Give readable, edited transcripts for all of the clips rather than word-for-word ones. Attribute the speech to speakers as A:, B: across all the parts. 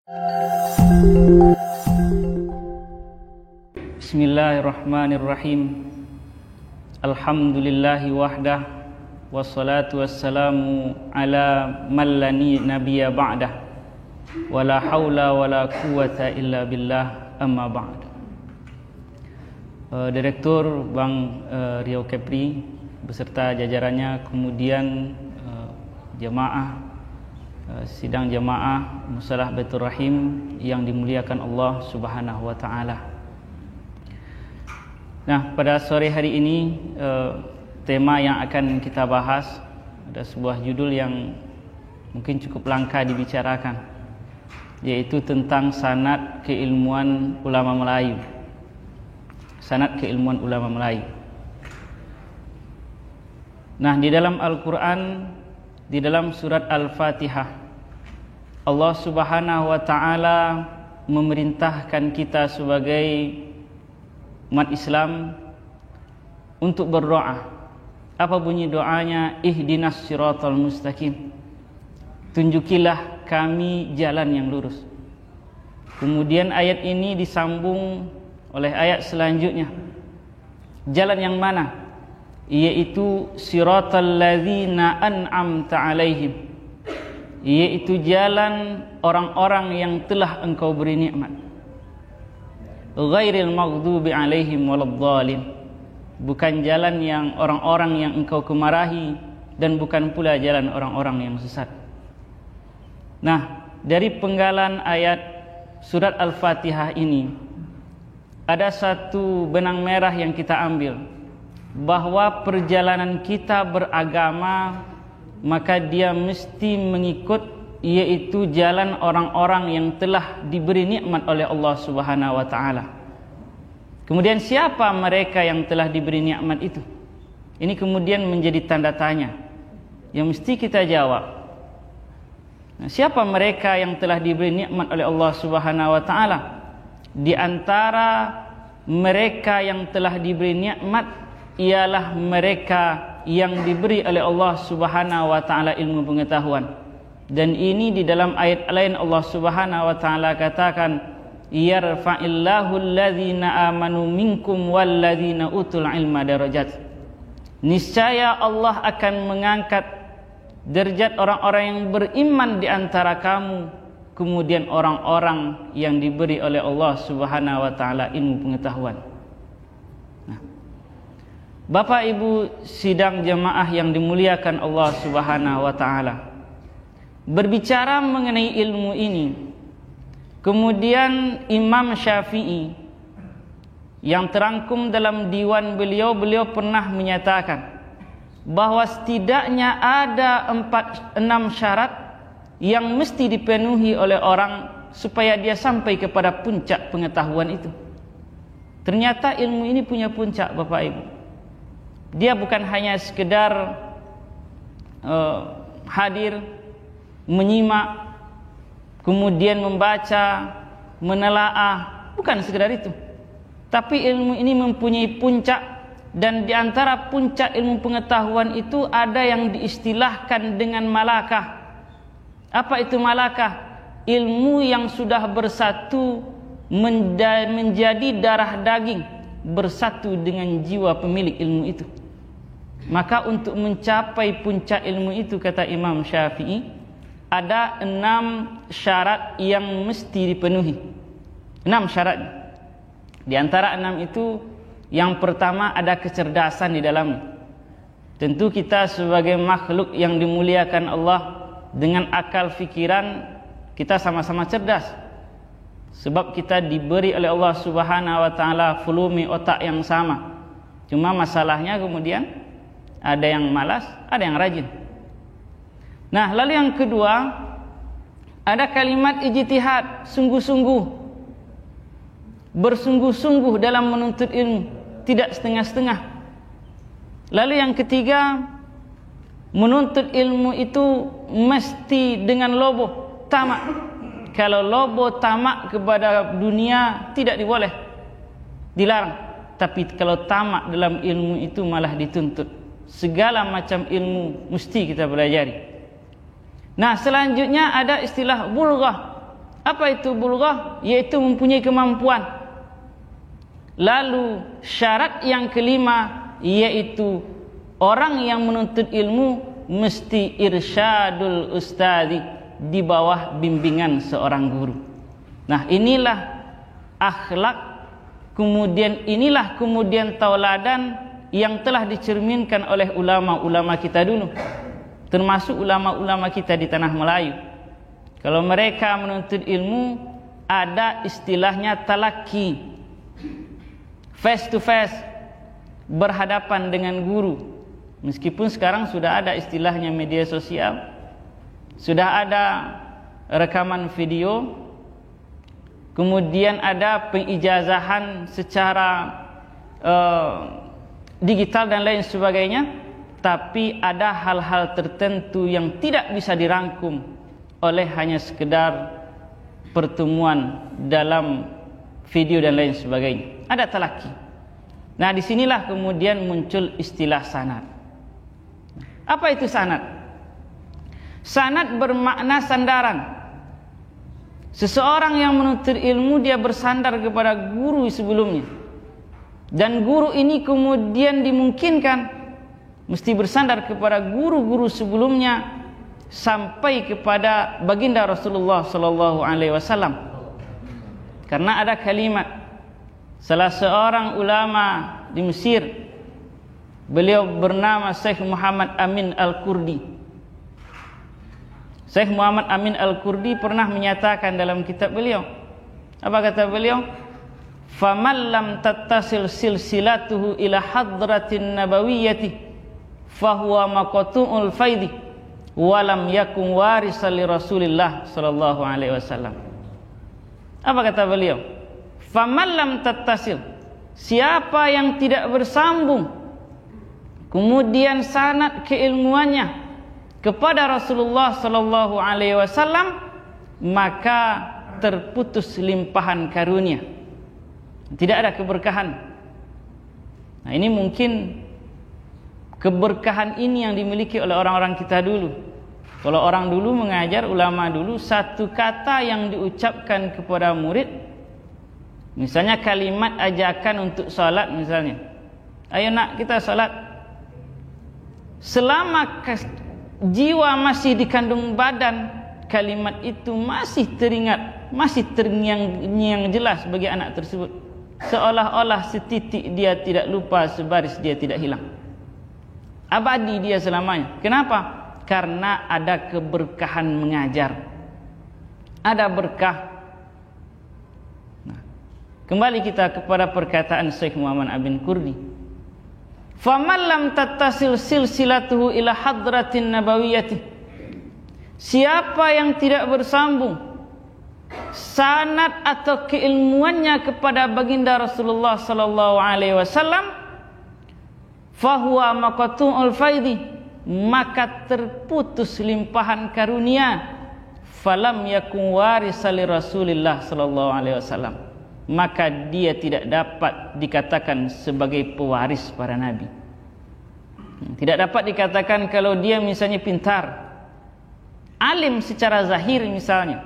A: Bismillahirrahmanirrahim. Alhamdulillahi wahdah, wassalatu wassalamu ala man la nabiyya ba'dah, wala haula wala quwata illa billah, amma ba'd. Direktur Bank Riau Kepri beserta jajarannya, kemudian jamaah sidang jamaah Musalah Baitur Rahim yang dimuliakan Allah Subhanahu wa taala. Nah, pada sore hari ini tema yang akan kita bahas ada sebuah judul yang mungkin cukup langka dibicarakan, yaitu tentang sanad keilmuan ulama Melayu. Sanad keilmuan ulama Melayu. Nah, di dalam Al-Qur'an, di dalam surat Al-Fatihah, Allah Subhanahu wa taala memerintahkan kita sebagai umat Islam untuk berdoa. Apa bunyi doanya? Ihdinas siratal mustaqim. Tunjukilah kami jalan yang lurus. Kemudian ayat ini disambung oleh ayat selanjutnya. Jalan yang mana? Yaitu siratal ladzina an'amta alaihim, yaitu jalan orang-orang yang telah engkau beri nikmat. Ghairil maghdubi alaihim waladdallin, bukan jalan yang orang-orang yang engkau kemarahi, dan bukan pula jalan orang-orang yang sesat. Nah, dari penggalan ayat surat Al-Fatihah ini ada satu benang merah yang kita ambil, bahwa perjalanan kita beragama maka dia mesti mengikut, yaitu jalan orang-orang yang telah diberi nikmat oleh Allah Subhanahu wa taala. Kemudian siapa mereka yang telah diberi nikmat itu? Ini kemudian menjadi tanda tanya yang mesti kita jawab. Nah, siapa mereka yang telah diberi nikmat oleh Allah Subhanahu wa taala? Di antara mereka yang telah diberi nikmat ialah mereka yang diberi oleh Allah Subhanahu wa taala ilmu pengetahuan. Dan ini di dalam ayat lain Allah Subhanahu wa taala katakan, yarfa'illahu alladzina amanu minkum walladzina utul ilma darajat. Niscaya Allah akan mengangkat derajat orang-orang yang beriman di antara kamu, kemudian orang-orang yang diberi oleh Allah Subhanahu wa taala ilmu pengetahuan. Bapak Ibu sidang jamaah yang dimuliakan Allah Subhanahu wa taala, berbicara mengenai ilmu ini, kemudian Imam Syafi'i yang terangkum dalam diwan beliau pernah menyatakan bahwa setidaknya ada 6 syarat yang mesti dipenuhi oleh orang supaya dia sampai kepada puncak pengetahuan itu. Ternyata ilmu ini punya puncak, Bapak Ibu. Dia bukan hanya sekedar hadir, menyimak, kemudian membaca, menelaah, bukan sekedar itu. Tapi ilmu ini mempunyai puncak, dan di antara puncak ilmu pengetahuan itu ada yang diistilahkan dengan malakah. Apa itu malakah? Ilmu yang sudah bersatu menjadi darah daging, bersatu dengan jiwa pemilik ilmu itu. Maka untuk mencapai puncak ilmu itu, kata Imam Syafi'i, ada 6 syarat yang mesti dipenuhi. 6 syarat. Di antara 6 itu, yang pertama ada kecerdasan di dalamnya. Tentu kita sebagai makhluk yang dimuliakan Allah, dengan akal fikiran kita sama-sama cerdas. Sebab kita diberi oleh Allah Subhanahu wa taala volume otak yang sama. Cuma masalahnya kemudian ada yang malas, ada yang rajin. Nah, lalu yang kedua, ada kalimat ijtihad, sungguh-sungguh. Bersungguh-sungguh dalam menuntut ilmu, tidak setengah-setengah. Lalu yang ketiga, menuntut ilmu itu mesti dengan lobo, tamak. Kalau lobo tamak kepada dunia tidak diboleh, dilarang. Tapi kalau tamak dalam ilmu itu malah dituntut. Segala macam ilmu mesti kita pelajari. Nah, selanjutnya ada istilah bulghah. Apa itu bulughah? Yaitu mempunyai kemampuan. Lalu syarat yang kelima yaitu orang yang menuntut ilmu mesti irsyadul ustadi, di bawah bimbingan seorang guru. Nah, inilah akhlak, inilah kemudian tauladan yang telah dicerminkan oleh ulama-ulama kita dulu, termasuk ulama-ulama kita di tanah Melayu. Kalau mereka menuntut ilmu, ada istilahnya talaki, face to face, berhadapan dengan guru. Meskipun sekarang sudah ada istilahnya media sosial, sudah ada rekaman video, kemudian ada pengijazahan secara digital dan lain sebagainya, tapi ada hal-hal tertentu yang tidak bisa dirangkum oleh hanya sekedar pertemuan dalam video dan lain sebagainya. Ada talaki. Nah, disinilah kemudian muncul istilah sanad. Apa itu sanad? Sanad bermakna sandaran. Seseorang yang menuntut ilmu, dia bersandar kepada guru sebelumnya, dan guru ini kemudian dimungkinkan mesti bersandar kepada guru-guru sebelumnya sampai kepada baginda Rasulullah sallallahu alaihi wasallam. Karena ada kalimat salah seorang ulama di Mesir, beliau bernama Syekh Muhammad Amin Al-Kurdi. Syekh Muhammad Amin Al-Kurdi pernah menyatakan dalam kitab beliau, apa kata beliau? "Faman lam tattasil silsilatuhu ila hadratin nabawiyyati fahuwa maqtu'ul faidi wa lam yakun warisan li Rasulillah sallallahu alaihi wasallam." Apa kata beliau? "Faman lam tattasil", siapa yang tidak bersambung kemudian sanad keilmuannya kepada Rasulullah sallallahu alaihi wasallam, maka terputus limpahan karunia, tidak ada keberkahan. Nah, ini mungkin keberkahan ini yang dimiliki oleh orang-orang kita dulu. Kalau orang dulu mengajar, ulama dulu, satu kata yang diucapkan kepada murid, misalnya kalimat ajakan untuk salat misalnya, "Ayo nak, kita salat." Selama jiwa masih di kandung badan, kalimat itu masih teringat, masih terngiang jelas bagi anak tersebut, seolah-olah setitik dia tidak lupa, sebaris dia tidak hilang, abadi dia selamanya. Kenapa? Karena ada keberkahan mengajar, ada berkah. Nah, kembali kita kepada perkataan Syekh Muhammad Amin Kurdi, "Faman lam tattasil silsilatuhu ila hadratin nabawiyyati", siapa yang tidak bersambung sanad atau keilmuannya kepada baginda Rasulullah sallallahu alaihi wasallam, fahuwa maqtu'ul faidi, maka terputus limpahan karunia, falam yakun warisan li Rasulillah sallallahu alaihi wasallam, maka dia tidak dapat dikatakan sebagai pewaris para nabi. Tidak dapat dikatakan kalau dia misalnya pintar, alim secara zahir misalnya,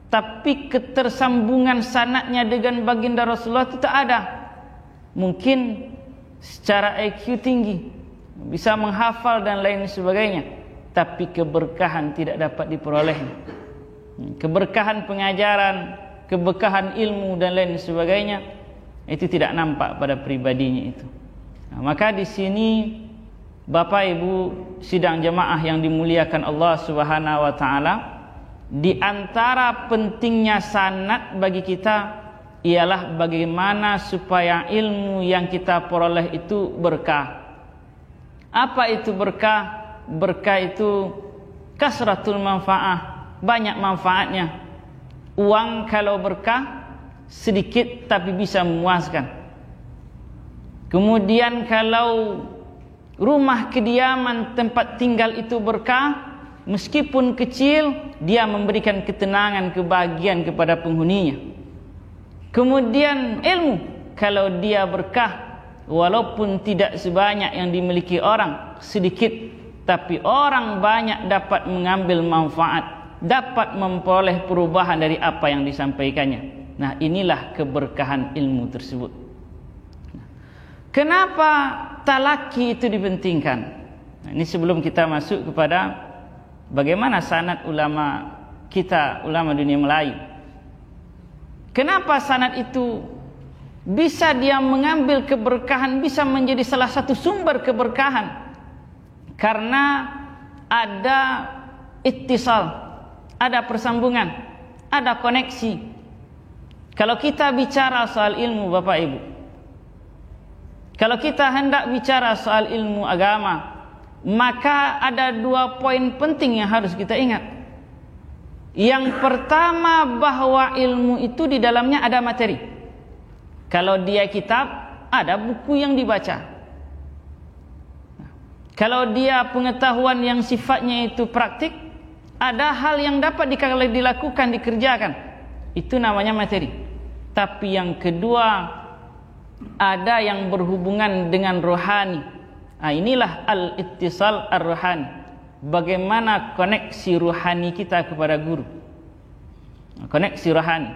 A: tapi ketersambungan sanadnya dengan baginda Rasulullah itu tak ada. Mungkin secara IQ tinggi, bisa menghafal dan lain sebagainya, tapi keberkahan tidak dapat diperolehnya. Keberkahan pengajaran, keberkahan ilmu dan lain sebagainya, itu tidak nampak pada pribadinya itu. Nah, maka di sini Bapak Ibu sidang jemaah yang dimuliakan Allah Subhanahu wa taala, di antara pentingnya sanad bagi kita ialah bagaimana supaya ilmu yang kita peroleh itu berkah. Apa itu berkah? Berkah itu kasratul manfaah, banyak manfaatnya. Uang kalau berkah sedikit tapi bisa memuaskan. Kemudian kalau rumah kediaman, tempat tinggal itu berkah, meskipun kecil, dia memberikan ketenangan, kebahagiaan kepada penghuninya. Kemudian ilmu, kalau dia berkah, walaupun tidak sebanyak yang dimiliki orang, sedikit, tapi orang banyak dapat mengambil manfaat dapat memperoleh perubahan dari apa yang disampaikannya. Nah, inilah keberkahan ilmu tersebut. Kenapa talaki itu dipentingkan? Nah, ini sebelum kita masuk kepada bagaimana sanad ulama kita, ulama dunia Melayu. Kenapa sanad itu bisa dia mengambil keberkahan, bisa menjadi salah satu sumber keberkahan? Karena ada ittisal, ada persambungan, ada koneksi. Kalau kita bicara soal ilmu Bapak Ibu, kalau kita hendak bicara soal ilmu agama, maka ada 2 poin penting yang harus kita ingat. Yang pertama, bahwa ilmu itu di dalamnya ada materi. Kalau dia kitab, ada buku yang dibaca. Kalau dia pengetahuan yang sifatnya itu praktik, ada hal yang dapat dilakukan, dikerjakan. Itu namanya materi. Tapi yang kedua, ada yang berhubungan dengan rohani. Nah, inilah al-ittisal ar-rohani. Bagaimana koneksi rohani kita kepada guru. Koneksi rohani.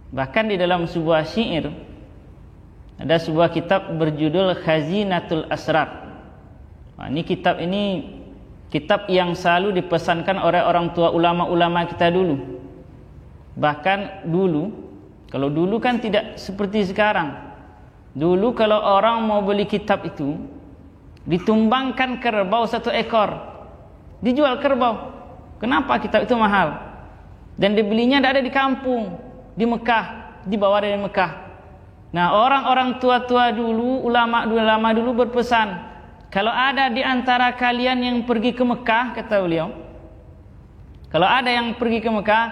A: Bahkan di dalam sebuah syair, ada sebuah kitab berjudul Khazinatul Asrar. Nah, ini kitab yang selalu dipesankan oleh orang tua ulama-ulama kita dulu. Bahkan dulu, kalau dulu kan tidak seperti sekarang. Dulu kalau orang mau beli kitab itu, ditumbangkan kerbau 1 ekor, dijual kerbau. Kenapa? Kitab itu mahal. Dan dibelinya tidak ada di kampung, di Mekah, dibawa dari Mekah. Nah, orang-orang tua-tua dulu, ulama dulu berpesan, kalau ada di antara kalian yang pergi ke Mekah, kata beliau, kalau ada yang pergi ke Mekah,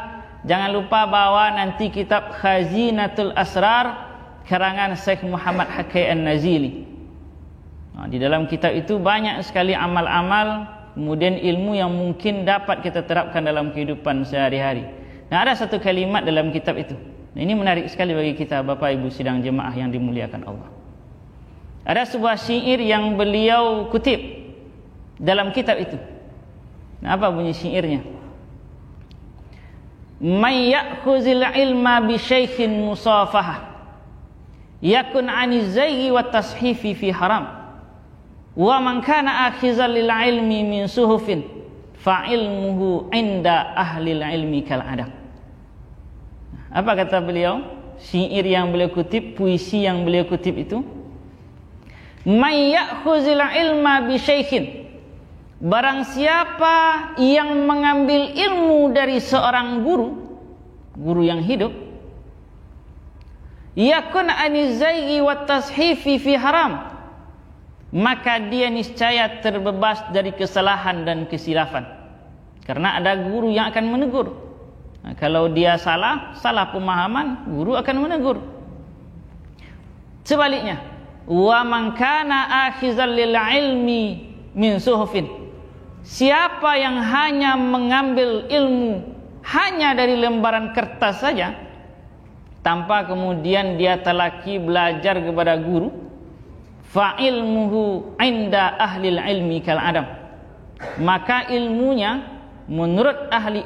A: jangan lupa bawa nanti kitab Khazinatul Asrar karangan Syekh Muhammad Hakai An-Nazili. Nah, di dalam kitab itu banyak sekali amal-amal, kemudian ilmu yang mungkin dapat kita terapkan dalam kehidupan sehari-hari. Nah, ada satu kalimat dalam kitab itu. Nah, ini menarik sekali bagi kita Bapak Ibu sidang jemaah yang dimuliakan Allah. Ada sebuah syair yang beliau kutip dalam kitab itu. Nah, apa bunyi syairnya? May ya'khuzil ilma bi syaikhin musafahah yakun 'ani zayyi wat tashifi fi haram wa man kana akhizal lil ilmi min suhufin fa ilmuhu 'inda ahli ilmi kal adam. Apa kata beliau? Syair yang beliau kutip, puisi yang beliau kutip itu, may ya'khuzil ilma bi syaikhin, barang siapa yang mengambil ilmu dari seorang guru yang hidup, yakun anizayyi wat tashifi fi haram, maka dia niscaya terbebas dari kesalahan dan kesilafan. Karena ada guru yang akan menegur. Nah, kalau dia salah pemahaman, guru akan menegur. Sebaliknya, wa man kana akhizal lil ilmi min suhufin, siapa yang hanya mengambil ilmu hanya dari lembaran kertas saja, tanpa kemudian dia talaki belajar kepada guru, fa ilmuhu 'inda ahli ilmi kal adam, maka ilmunya menurut ahli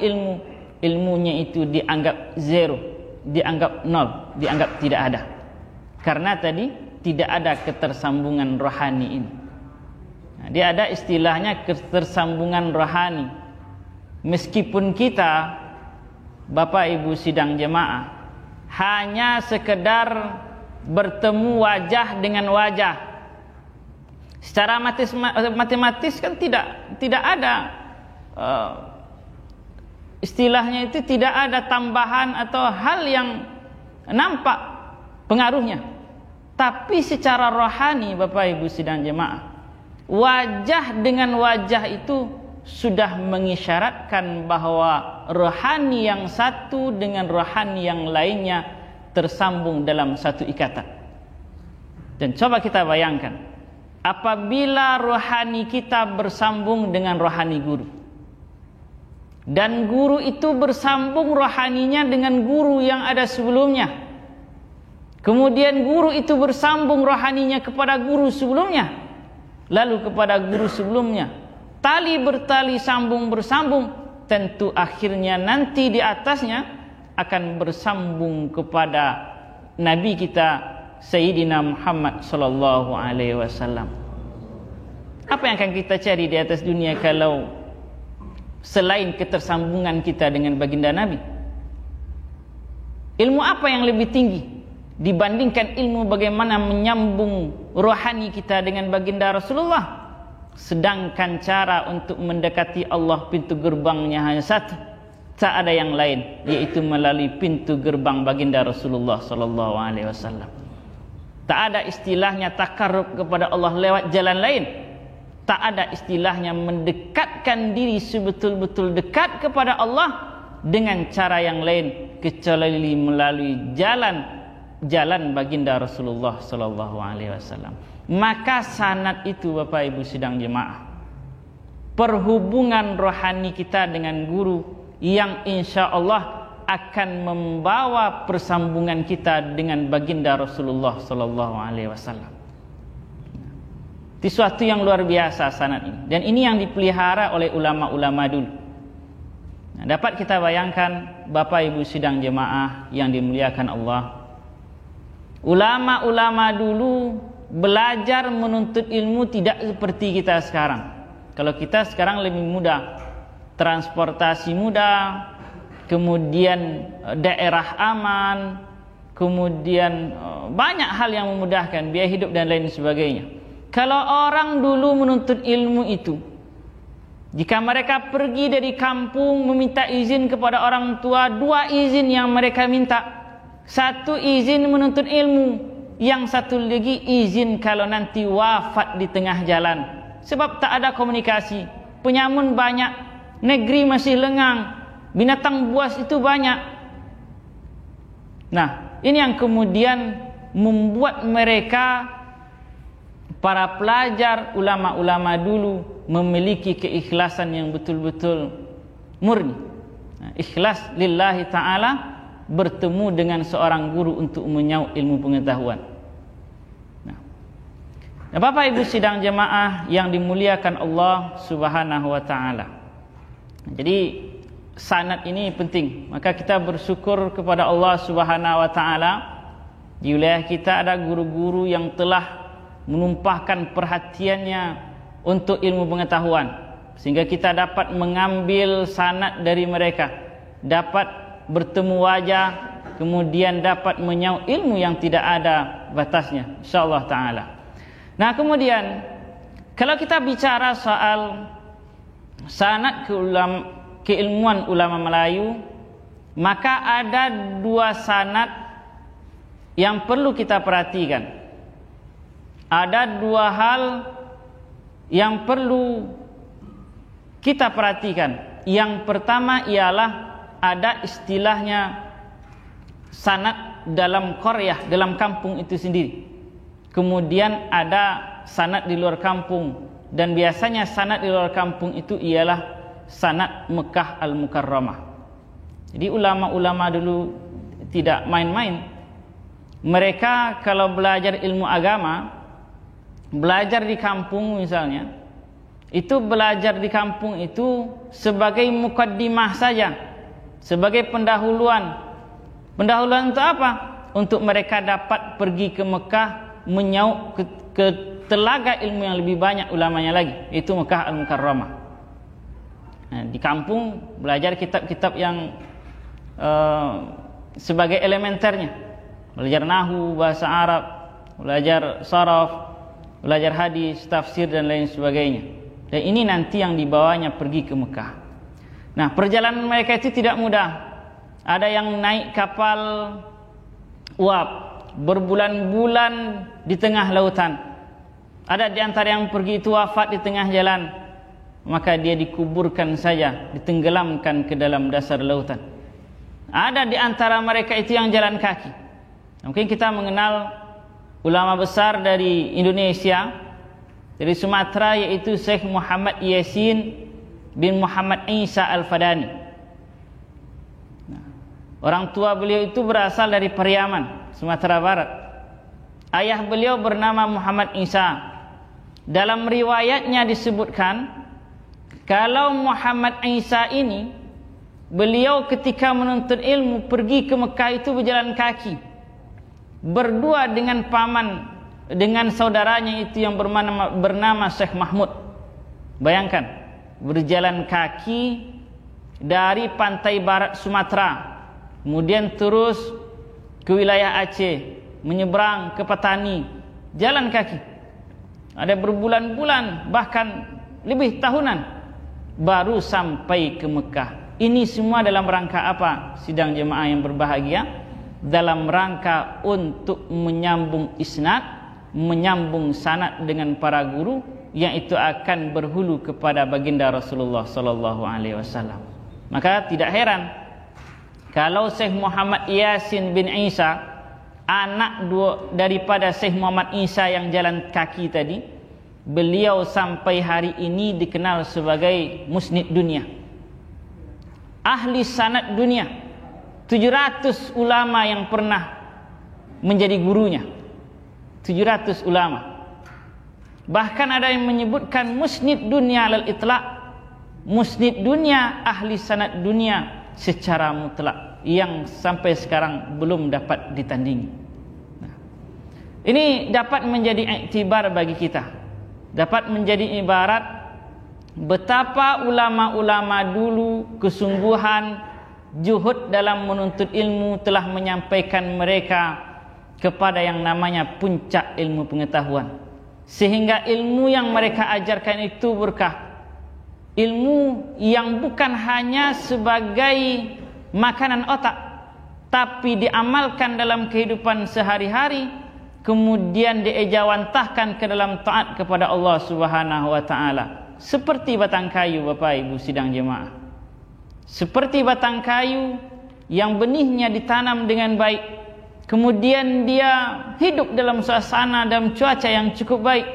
A: ilmunya itu dianggap zero, dianggap nol, dianggap tidak ada. Karena tadi tidak ada ketersambungan rohani ini. Nah, dia ada istilahnya ketersambungan rohani. Meskipun kita Bapak Ibu sidang jemaah hanya sekedar bertemu wajah dengan wajah, secara matematis kan tidak ada istilahnya itu, tidak ada tambahan atau hal yang nampak pengaruhnya. Tapi secara rohani Bapak Ibu sidang jemaah, wajah dengan wajah itu sudah mengisyaratkan bahwa rohani yang satu dengan rohani yang lainnya tersambung dalam satu ikatan. Dan coba kita bayangkan, apabila rohani kita bersambung dengan rohani guru, dan guru itu bersambung rohaninya dengan guru yang ada sebelumnya, kemudian guru itu bersambung rohaninya kepada guru sebelumnya, lalu kepada guru sebelumnya, tali bertali, sambung bersambung, tentu akhirnya nanti di atasnya akan bersambung kepada Nabi kita Sayyidina Muhammad sallallahu alaihi wasallam. Apa yang akan kita cari di atas dunia kalau selain ketersambungan kita dengan baginda Nabi? Ilmu apa yang lebih tinggi dibandingkan ilmu bagaimana menyambung rohani kita dengan baginda Rasulullah? Sedangkan cara untuk mendekati Allah, pintu gerbangnya hanya satu, tak ada yang lain, yaitu melalui pintu gerbang baginda Rasulullah sallallahu alaihi wasallam. Tak ada istilahnya takarrub kepada Allah lewat jalan lain. Tak ada istilahnya mendekatkan diri sebetul-betul dekat kepada Allah dengan cara yang lain kecuali melalui jalan baginda Rasulullah sallallahu alaihi wasallam. Maka sanad itu Bapak Ibu sidang jemaah, perhubungan rohani kita dengan guru yang insya Allah akan membawa persambungan kita dengan baginda Rasulullah sallallahu alaihi wasallam. Itu suatu yang luar biasa sanad ini, dan ini yang dipelihara oleh ulama-ulama dulu. Nah, dapat kita bayangkan Bapak Ibu sidang jemaah yang dimuliakan Allah, ulama-ulama dulu belajar menuntut ilmu tidak seperti kita sekarang. Kalau kita sekarang lebih mudah, transportasi mudah, kemudian daerah aman, kemudian banyak hal yang memudahkan biaya hidup dan lain sebagainya. Kalau orang dulu menuntut ilmu itu, jika mereka pergi dari kampung meminta izin kepada orang tua, 2 izin yang mereka minta. 1 izin menuntut ilmu, yang satu lagi izin kalau nanti wafat di tengah jalan. Sebab tak ada komunikasi, penyamun banyak, negeri masih lengang, binatang buas itu banyak. Nah, ini yang kemudian membuat mereka, para pelajar ulama-ulama dulu, memiliki keikhlasan yang betul-betul murni. Nah, ikhlas lillahi ta'ala, bertemu dengan seorang guru untuk menyaup ilmu pengetahuan. Nah, Bapak Ibu sidang jemaah yang dimuliakan Allah subhanahu wa ta'ala. Jadi sanad ini penting. Maka kita bersyukur kepada Allah subhanahu wa ta'ala, di wilayah kita ada guru-guru yang telah menumpahkan perhatiannya untuk ilmu pengetahuan, sehingga kita dapat mengambil sanad dari mereka, dapat bertemu wajah, kemudian dapat menyaup ilmu yang tidak ada batasnya, insyaallah taala. Nah, kemudian kalau kita bicara soal sanad keilmuan ulama Melayu, maka ada 2 sanad yang perlu kita perhatikan. Ada 2 hal yang perlu kita perhatikan. Yang pertama ialah ada istilahnya sanad dalam qaryah, dalam kampung itu sendiri. Kemudian ada sanad di luar kampung, dan biasanya sanad di luar kampung itu ialah sanad Mekah Al-Mukarramah. Jadi ulama-ulama dulu tidak main-main. Mereka kalau belajar ilmu agama, belajar di kampung misalnya, itu belajar di kampung itu sebagai mukaddimah saja, sebagai pendahuluan. Pendahuluan untuk apa? Untuk mereka dapat pergi ke Mekah, menyaup ke telaga ilmu yang lebih banyak ulamanya lagi, itu Mekah Al-Mukarramah. Nah, di kampung belajar kitab-kitab yang sebagai elementernya, belajar nahwu, bahasa Arab, belajar saraf, belajar hadis, tafsir dan lain sebagainya. Dan ini nanti yang dibawanya pergi ke Mekah. Nah, perjalanan mereka itu tidak mudah. Ada yang naik kapal uap berbulan-bulan di tengah lautan. Ada di antara yang pergi itu wafat di tengah jalan, maka dia dikuburkan saja, ditenggelamkan ke dalam dasar lautan. Ada di antara mereka itu yang jalan kaki. Mungkin kita mengenal ulama besar dari Indonesia, dari Sumatera, yaitu Syekh Muhammad Yasin bin Muhammad Isa Al-Fadani. Nah, orang tua beliau itu berasal dari Pariaman, Sumatera Barat. Ayah beliau bernama Muhammad Isa. Dalam riwayatnya disebutkan, kalau Muhammad Isa ini beliau ketika menuntut ilmu pergi ke Mekah itu berjalan kaki, berdua dengan dengan saudaranya itu yang bernama Syekh Mahmud. Bayangkan, berjalan kaki dari pantai barat Sumatera, kemudian terus ke wilayah Aceh, menyeberang ke Patani, jalan kaki. Ada berbulan-bulan, bahkan lebih tahunan, baru sampai ke Mekah. Ini semua dalam rangka apa? Sidang jemaah yang berbahagia, dalam rangka untuk menyambung isnad, menyambung sanad dengan para guru yang itu akan berhulu kepada baginda Rasulullah sallallahu alaihi wasallam. Maka tidak heran kalau Syekh Muhammad Yasin bin Isa, anak daripada Syekh Muhammad Isa yang jalan kaki tadi, beliau sampai hari ini dikenal sebagai musnid dunia, ahli sanad dunia. 700 ulama yang pernah menjadi gurunya, 700 ulama. Bahkan ada yang menyebutkan musnid dunia lal itlaq, musnid dunia, ahli sanad dunia secara mutlak, yang sampai sekarang belum dapat ditandingi. Nah, ini dapat menjadi iktibar bagi kita, dapat menjadi ibarat betapa ulama-ulama dulu kesungguhan juhud dalam menuntut ilmu telah menyampaikan mereka kepada yang namanya puncak ilmu pengetahuan, sehingga ilmu yang mereka ajarkan itu berkah. Ilmu yang bukan hanya sebagai makanan otak, tapi diamalkan dalam kehidupan sehari-hari, kemudian diejawantahkan ke dalam taat kepada Allah Subhanahu wa taala. Seperti batang kayu, Bapak Ibu sidang jemaah. Seperti batang kayu yang benihnya ditanam dengan baik, kemudian dia hidup dalam suasana dan cuaca yang cukup baik,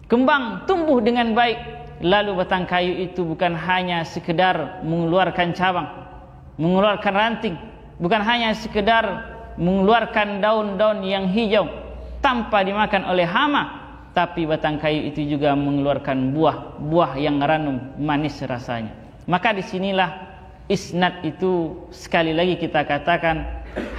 A: kembang tumbuh dengan baik. Lalu batang kayu itu bukan hanya sekedar mengeluarkan cabang, mengeluarkan ranting, bukan hanya sekedar mengeluarkan daun-daun yang hijau tanpa dimakan oleh hama, tapi batang kayu itu juga mengeluarkan buah yang ranum, manis rasanya. Maka disinilah isnad itu, sekali lagi kita katakan,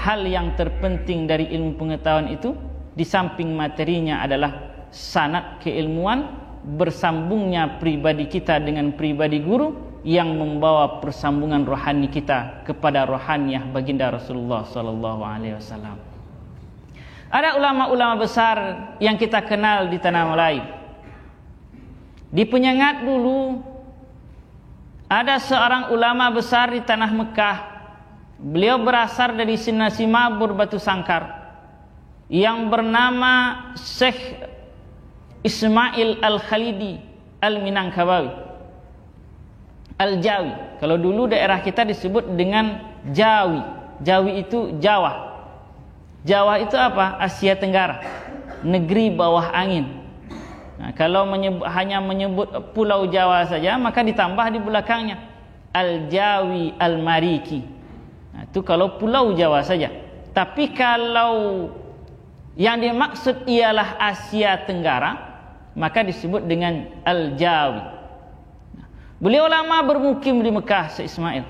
A: hal yang terpenting dari ilmu pengetahuan itu, di samping materinya adalah sanad keilmuan, bersambungnya pribadi kita dengan pribadi guru yang membawa persambungan rohani kita kepada rohaniah baginda Rasulullah sallallahu alaihi wasallam. Ada ulama-ulama besar yang kita kenal di tanah Melayu. Di Penyengat dulu ada seorang ulama besar di tanah Mekah. Beliau berasal dari Simabur Batu Sangkar yang bernama Syekh Ismail Al-Khalidi Al-Minangkabawi, Al-Jawi. Kalau dulu daerah kita disebut dengan Jawi. Jawi itu Jawa. Jawa itu apa? Asia Tenggara, negeri bawah angin. Nah, kalau hanya menyebut pulau Jawa saja, maka ditambah di belakangnya Al-Jawi Al-Mariki. Nah, itu kalau pulau Jawa saja. Tapi kalau yang dimaksud ialah Asia Tenggara, maka disebut dengan Al-Jawi. Beliau lama bermukim di Mekah, Syekh Ismail.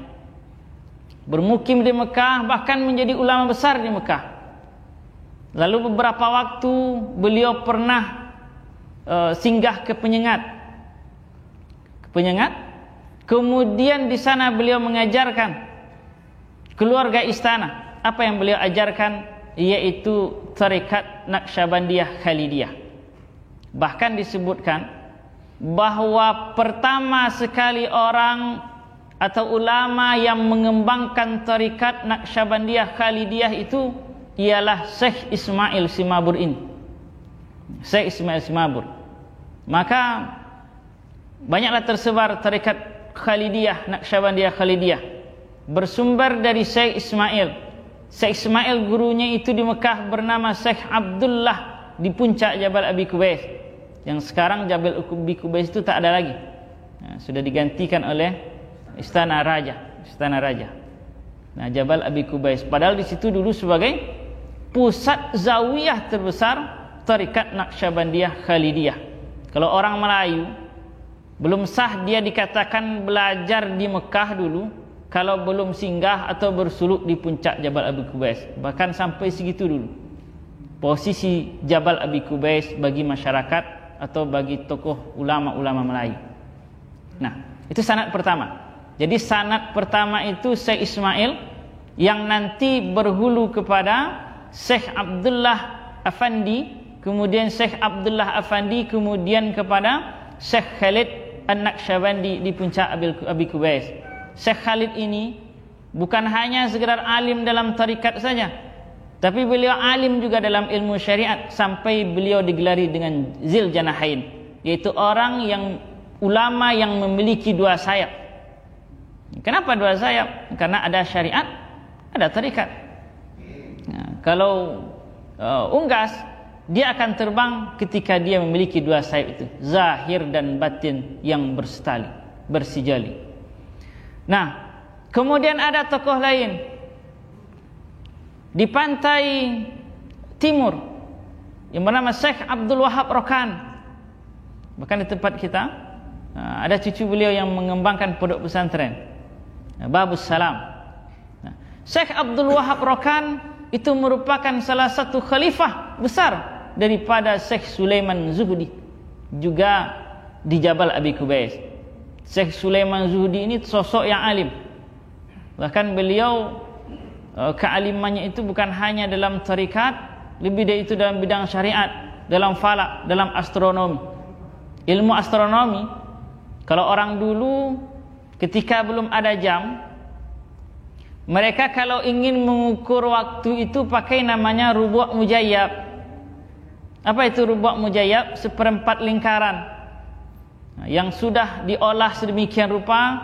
A: Bermukim di Mekah, bahkan menjadi ulama besar di Mekah. Lalu beberapa waktu beliau pernah singgah ke Penyengat. Kemudian di sana beliau mengajarkan keluarga istana. Apa yang beliau ajarkan? Yaitu tarekat Naqsyabandiyah Khalidiyah. Bahkan disebutkan bahwa pertama sekali orang atau ulama yang mengembangkan tarekat Naqsyabandiyah Khalidiyah itu ialah Syekh Ismail Simabur ini. Syekh Ismail Simabur. Maka banyaklah tersebar tarekat Khalidiyah, Naqsyabandiyah Khalidiyah, bersumber dari Syekh Ismail. Syekh Ismail gurunya itu di Mekah bernama Syekh Abdullah di puncak Jabal Abi Kubais. Yang sekarang Jabal Abi Kubais itu tak ada lagi. Nah, sudah digantikan oleh Istana Raja. Nah, Jabal Abi Kubais. Padahal di situ dulu sebagai pusat zawiyah terbesar tarekat Naqsyabandiyah Khalidiyah. Kalau orang Melayu belum sah dia dikatakan belajar di Mekah dulu, kalau belum singgah atau bersuluk di puncak Jabal Abi Qubais. Bahkan sampai segitu dulu posisi Jabal Abi Qubais bagi masyarakat atau bagi tokoh ulama-ulama Melayu. Nah, itu sanad pertama. Jadi sanad pertama itu Syekh Ismail yang nanti berhulu kepada Syekh Abdullah Afandi, kemudian Syekh Abdullah Afandi, kemudian kepada Syekh Khalid An-Naqsyabandi di puncak Abi Qubais. Syekh Khalid ini bukan hanya sekedar alim dalam tarikat saja, tapi beliau alim juga dalam ilmu syariat, sampai beliau digelari dengan Zil Janahain, yaitu orang yang ulama yang memiliki dua sayap. Kenapa dua sayap? Karena ada syariat, ada tarikat. Nah, kalau unggas, dia akan terbang ketika dia memiliki dua sayap itu, zahir dan batin yang bersijali. Nah, kemudian ada tokoh lain di pantai timur yang bernama Syekh Abdul Wahab Rokan. Bahkan di tempat kita ada cucu beliau yang mengembangkan pondok pesantren Babus Salam. Syekh Abdul Wahab Rokan itu merupakan salah satu khalifah besar daripada Syekh Sulaiman Zuhdi, juga di Jabal Abi Qubais. Syekh Sulaiman Zuhdi ini sosok yang alim. Bahkan beliau kealimannya itu bukan hanya dalam tarikat, lebih dari itu dalam bidang syariat, dalam falak, dalam astronomi. Ilmu astronomi, kalau orang dulu ketika belum ada jam, mereka kalau ingin mengukur waktu itu pakai namanya rubu' mujayyab. Apa itu rubu' mujayyab? Seperempat lingkaran yang sudah diolah sedemikian rupa,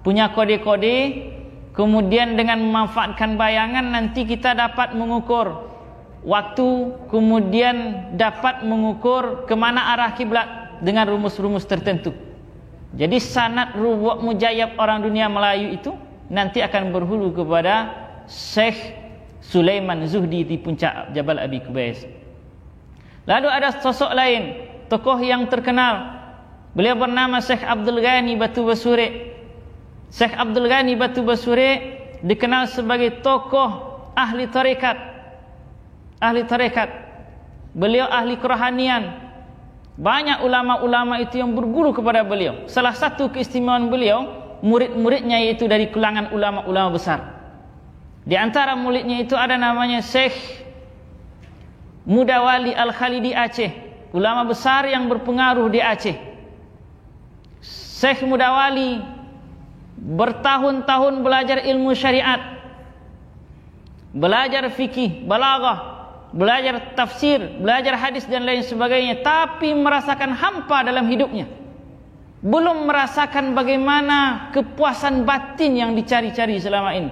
A: punya kode-kode, kemudian dengan memanfaatkan bayangan nanti kita dapat mengukur waktu, kemudian dapat mengukur kemana arah kiblat dengan rumus-rumus tertentu. Jadi sanad rubu' mujayyab orang dunia Melayu itu nanti akan berhulu kepada Syekh Sulaiman Zuhdi di puncak Jabal Abi Qubais. Lalu ada sosok lain, tokoh yang terkenal. Beliau bernama Syekh Abdul Ghani Batu Basure. Syekh Abdul Ghani Batu Basure dikenal sebagai tokoh ahli tarekat. Ahli tarekat. Beliau ahli kerohanian. Banyak ulama-ulama itu yang berguru kepada beliau. Salah satu keistimewaan beliau, murid-muridnya yaitu dari kalangan ulama-ulama besar. Di antara muridnya itu ada namanya Syekh Mudawali Al-Khalidi Aceh, ulama besar yang berpengaruh di Aceh. Syekh Mudawali bertahun-tahun belajar ilmu syariat, belajar fikih, balaghah, belajar tafsir, belajar hadis dan lain sebagainya, tapi merasakan hampa dalam hidupnya. Belum merasakan bagaimana kepuasan batin yang dicari-cari selama ini.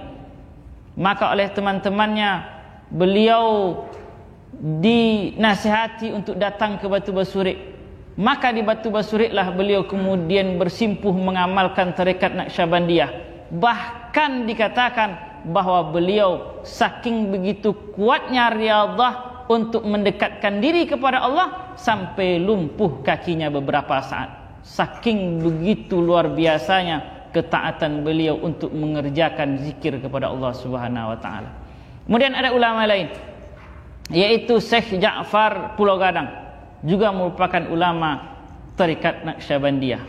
A: Maka oleh teman-temannya beliau dinasihati untuk datang ke Batu Basurik. Maka di Batu Basurik lah beliau kemudian bersimpuh mengamalkan tarekat Naqsyabandiyah. Bahkan dikatakan bahwa beliau saking begitu kuatnya riyadhah untuk mendekatkan diri kepada Allah sampai lumpuh kakinya beberapa saat. Saking begitu luar biasanya ketaatan beliau untuk mengerjakan zikir kepada Allah Subhanahu wa taala. Kemudian ada ulama lain, yaitu Syekh Ja'far Pulau Gadang, juga merupakan ulama tarekat Naqsyabandiyah.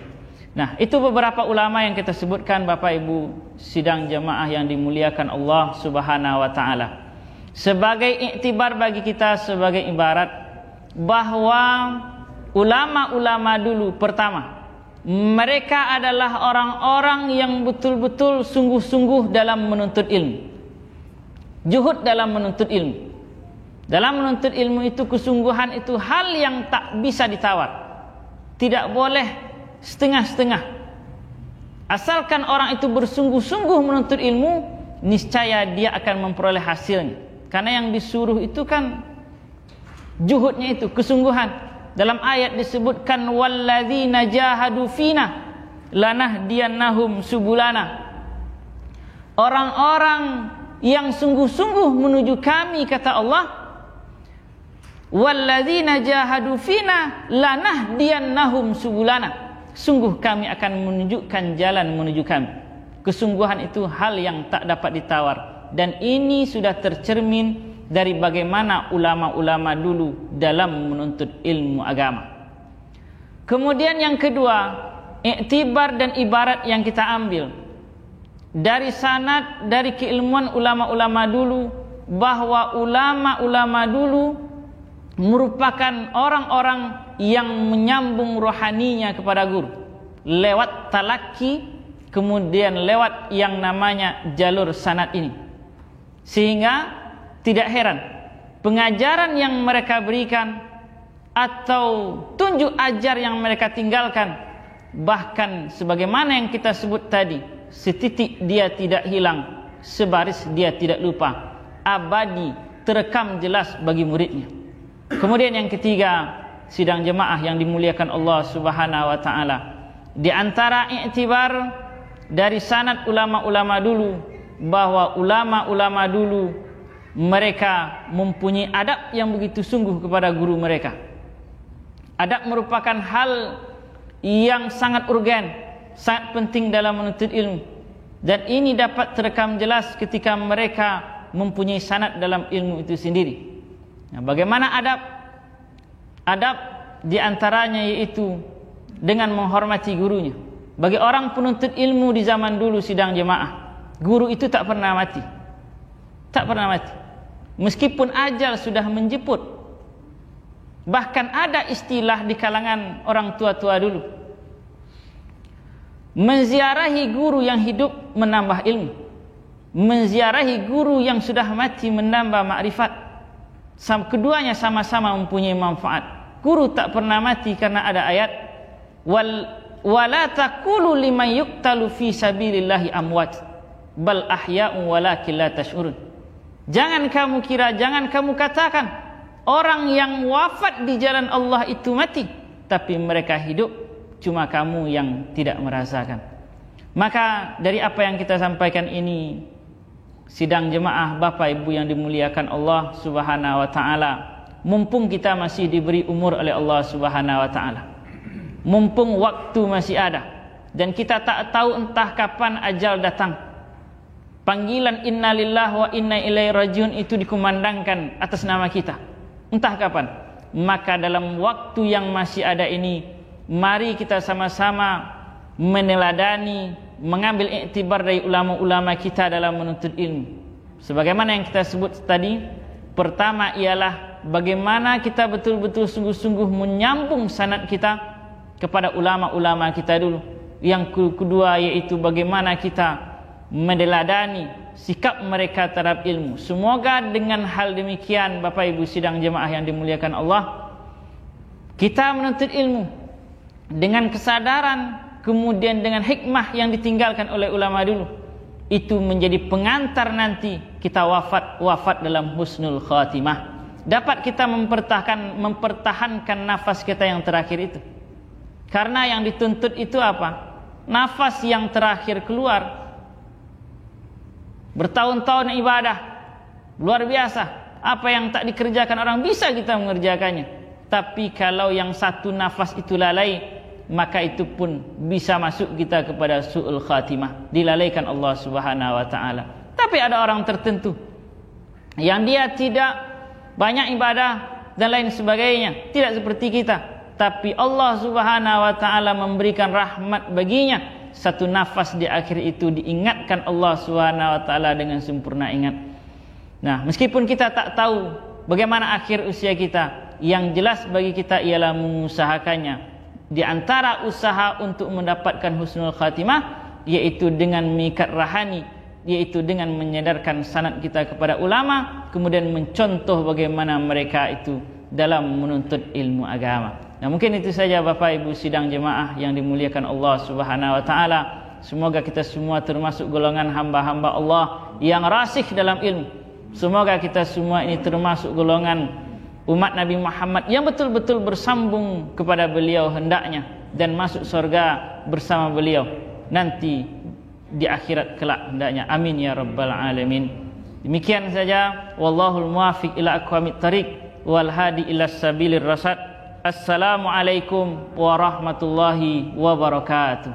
A: Nah, itu beberapa ulama yang kita sebutkan, Bapak Ibu sidang jamaah yang dimuliakan Allah Subhanahu wa taala. Sebagai iktibar bagi kita, sebagai ibarat bahwa ulama-ulama dulu pertama, mereka adalah orang-orang yang betul-betul sungguh-sungguh dalam menuntut ilmu. Juhud dalam menuntut ilmu. Dalam menuntut ilmu itu kesungguhan itu hal yang tak bisa ditawar. Tidak boleh setengah-setengah. Asalkan orang itu bersungguh-sungguh menuntut ilmu, niscaya dia akan memperoleh hasilnya. Karena yang disuruh itu kan juhudnya itu, kesungguhan. Dalam ayat disebutkan walladzina jahadu fina lanahdiyannahum subulana. Orang-orang yang sungguh-sungguh menuju kami, kata Allah, walladzina jahadu fina lanahdiyannahum subulana. Sungguh kami akan menunjukkan jalan menuju kami. Kesungguhan itu hal yang tak dapat ditawar, dan ini sudah tercermin dari bagaimana ulama-ulama dulu dalam menuntut ilmu agama. Kemudian yang kedua, iktibar dan ibarat yang kita ambil dari sanad, dari keilmuan ulama-ulama dulu, bahwa ulama-ulama dulu merupakan orang-orang yang menyambung rohaninya kepada guru lewat talaki, kemudian lewat yang namanya jalur sanad ini. Sehingga tidak heran pengajaran yang mereka berikan atau tunjuk ajar yang mereka tinggalkan, bahkan sebagaimana yang kita sebut tadi, setitik dia tidak hilang, sebaris dia tidak lupa, abadi, terekam jelas bagi muridnya. Kemudian yang ketiga, sidang jemaah yang dimuliakan Allah Subhanahu wa taala, di antara iktibar dari sanad ulama-ulama dulu, bahwa ulama-ulama dulu mereka mempunyai adab yang begitu sungguh kepada guru mereka. Adab merupakan hal yang sangat urgen, sangat penting dalam menuntut ilmu, dan ini dapat terekam jelas ketika mereka mempunyai sanad dalam ilmu itu sendiri. Nah, bagaimana adab? Adab diantaranya yaitu dengan menghormati gurunya. Bagi orang penuntut ilmu di zaman dulu, sidang jemaah, guru itu tak pernah mati. Tak pernah mati. Meskipun ajal sudah menjemput. Bahkan ada istilah di kalangan orang tua-tua dulu, menziarahi guru yang hidup menambah ilmu, menziarahi guru yang sudah mati menambah makrifat. Keduanya sama-sama mempunyai manfaat. Guru tak pernah mati karena ada ayat wala taqulu liman yuqtalu fi sabilillahi amwat bal ahya'un walakin la tash'urun. Jangan kamu kira, jangan kamu katakan orang yang wafat di jalan Allah itu mati, tapi mereka hidup, cuma kamu yang tidak merasakan. Maka dari apa yang kita sampaikan ini, sidang jemaah Bapak Ibu yang dimuliakan Allah Subhanahu wa taala, mumpung kita masih diberi umur oleh Allah Subhanahu wa taala, mumpung waktu masih ada, dan kita tak tahu entah kapan ajal datang, panggilan innalillahi wa inna ilaihi rajiun itu dikumandangkan atas nama kita, entah kapan. Maka dalam waktu yang masih ada ini, mari kita sama-sama meneladani, mengambil iktibar dari ulama-ulama kita dalam menuntut ilmu. Sebagaimana yang kita sebut tadi, pertama ialah bagaimana kita betul-betul sungguh-sungguh menyambung sanad kita kepada ulama-ulama kita dulu. Yang kedua yaitu bagaimana kita meneladani sikap mereka terhadap ilmu. Semoga dengan hal demikian, Bapak Ibu sidang jemaah yang dimuliakan Allah, kita menuntut ilmu dengan kesadaran, kemudian dengan hikmah yang ditinggalkan oleh ulama dulu, itu menjadi pengantar nanti kita wafat dalam husnul khatimah. Dapat kita mempertahankan nafas kita yang terakhir itu. Karena yang dituntut itu apa? Nafas yang terakhir keluar. Bertahun-tahun ibadah luar biasa, apa yang tak dikerjakan orang bisa kita mengerjakannya. Tapi kalau yang satu nafas itu lalai, maka itu pun bisa masuk kita kepada su'ul khatimah, dilalaikan Allah Subhanahu wa taala. Tapi ada orang tertentu yang dia tidak banyak ibadah dan lain sebagainya, tidak seperti kita, tapi Allah Subhanahu wa taala memberikan rahmat baginya. Satu nafas di akhir itu diingatkan Allah Subhanahu wa taala dengan sempurna ingat. Nah, meskipun kita tak tahu bagaimana akhir usia kita, yang jelas bagi kita ialah mengusahakannya. Di antara usaha untuk mendapatkan husnul khatimah yaitu dengan mengikat rahani, yaitu dengan menyadarkan sanad kita kepada ulama, kemudian mencontoh bagaimana mereka itu dalam menuntut ilmu agama. Nah, mungkin itu saja Bapak Ibu sidang jemaah yang dimuliakan Allah Subhanahu wa taala. Semoga kita semua termasuk golongan hamba-hamba Allah yang rasih dalam ilmu. Semoga kita semua ini termasuk golongan umat Nabi Muhammad yang betul-betul bersambung kepada beliau hendaknya, dan masuk surga bersama beliau nanti di akhirat kelak hendaknya. Amin ya rabbal alamin. Demikian saja, wallahul muwaffiq ila aqwamit thariq wal hadi ila sabilir rasyad. Assalamualaikum warahmatullahi wabarakatuh.